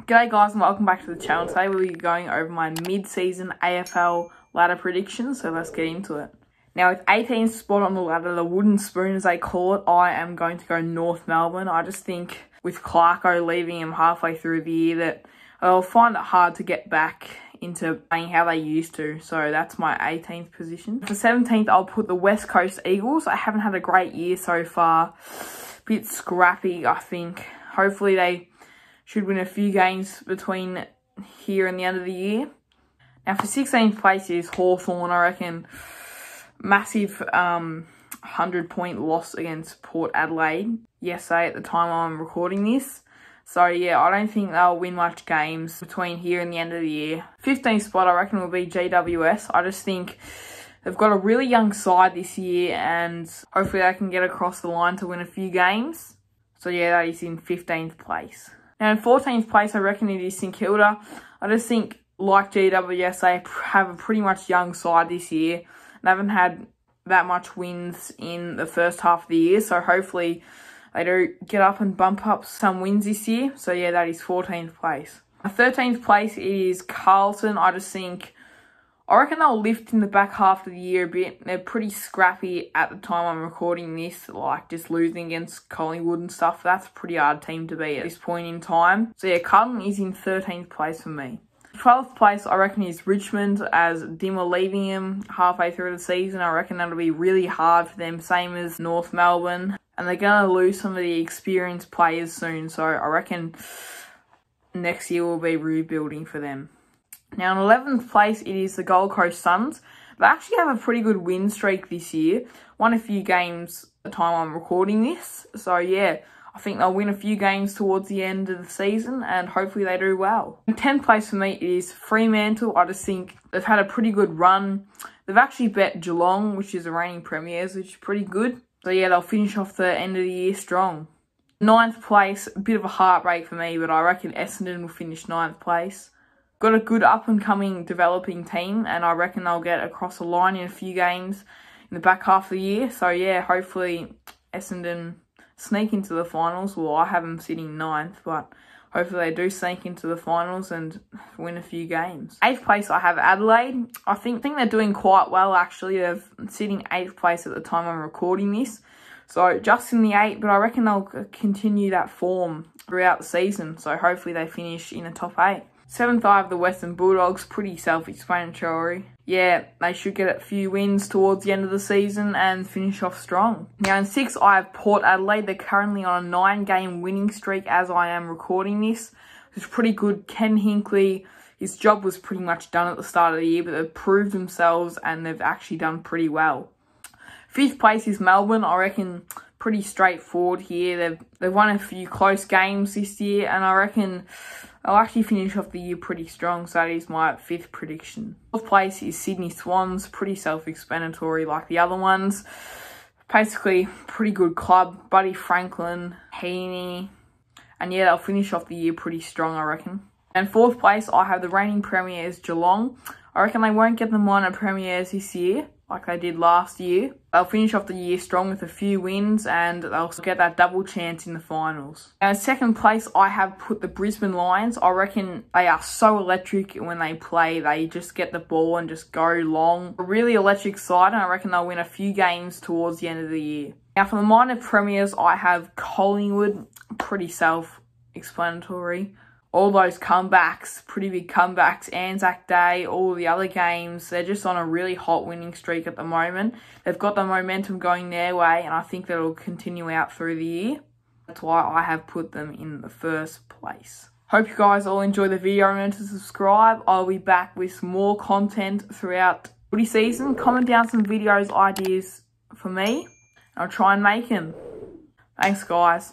G'day guys and welcome back to the channel. Today we'll be going over my mid-season AFL ladder predictions, so let's get into it. Now with 18th spot on the ladder, the wooden spoon as they call it, I am going to go North Melbourne. I just think with Clarko leaving him halfway through the year that they'll find it hard to get back into playing how they used to. So that's my 18th position. For 17th, I'll put the West Coast Eagles. I haven't had a great year so far. Bit scrappy, I think. Hopefully they should win a few games between here and the end of the year. Now for 16th place is Hawthorn. I reckon massive 100-point loss against Port Adelaide yesterday at the time I'm recording this. So yeah, I don't think they'll win much games between here and the end of the year. 15th spot I reckon will be GWS. I just think they've got a really young side this year and hopefully they can get across the line to win a few games. So yeah, that is in 15th place. Now in 14th place, I reckon it is St Kilda. I just think, like GWS, they have a pretty much young side this year. They haven't had that much wins in the first half of the year, so hopefully they do get up and bump up some wins this year. So yeah, that is 14th place. 13th place, it is Carlton. I reckon they'll lift in the back half of the year a bit. They're pretty scrappy at the time I'm recording this, like just losing against Collingwood and stuff. That's a pretty hard team to beat at this point in time. So yeah, Carlton is in 13th place for me. 12th place, I reckon, is Richmond, as Dimmer leaving him halfway through the season. I reckon that'll be really hard for them, same as North Melbourne. And they're going to lose some of the experienced players soon, so I reckon next year will be rebuilding for them. Now in 11th place, it is the Gold Coast Suns. They actually have a pretty good win streak this year. Won a few games at the time I'm recording this. So yeah, I think they'll win a few games towards the end of the season and hopefully they do well. In 10th place for me is Fremantle. I just think they've had a pretty good run. They've actually bet Geelong, which is the reigning premiers, which is pretty good. So yeah, they'll finish off the end of the year strong. 9th place, a bit of a heartbreak for me, but I reckon Essendon will finish 9th place. Got a good up-and-coming developing team, and I reckon they'll get across the line in a few games in the back half of the year. So yeah, hopefully Essendon sneak into the finals. Well, I have them sitting 9th, but hopefully they do sneak into the finals and win a few games. 8th place, I have Adelaide. I think they're doing quite well, actually. They're sitting 8th place at the time I'm recording this. So just in the 8, but I reckon they'll continue that form throughout the season. So hopefully they finish in the top 8. 7th, I have the Western Bulldogs. Pretty self-explanatory. Yeah, they should get a few wins towards the end of the season and finish off strong. Now in 6th, I have Port Adelaide. They're currently on a 9-game winning streak as I am recording this. It's pretty good. Ken Hinkley, his job was pretty much done at the start of the year, but they've proved themselves and they've actually done pretty well. 5th place is Melbourne. I reckon pretty straightforward here. They've won a few close games this year, and I reckon they'll actually finish off the year pretty strong. So that is my 5th prediction. 4th place is Sydney Swans. Pretty self-explanatory like the other ones. Basically, pretty good club. Buddy Franklin, Heaney, and yeah, they'll finish off the year pretty strong, I reckon. And 4th place, I have the reigning premiers Geelong. I reckon they won't get the minor premiers this year like they did last year. They'll finish off the year strong with a few wins and they'll get that double chance in the finals. Now in 2nd place, I have put the Brisbane Lions. I reckon they are so electric when they play. They just get the ball and just go long. A really electric side, and I reckon they'll win a few games towards the end of the year. Now for the minor premiers, I have Collingwood. Pretty self-explanatory. All those comebacks, pretty big comebacks, Anzac Day, all the other games, they're just on a really hot winning streak at the moment. They've got the momentum going their way, and I think that'll continue out through the year. That's why I have put them in the 1st place. Hope you guys all enjoy the video. Remember to subscribe. I'll be back with more content throughout footy season. Comment down some videos, ideas for me. I'll try and make them. Thanks, guys.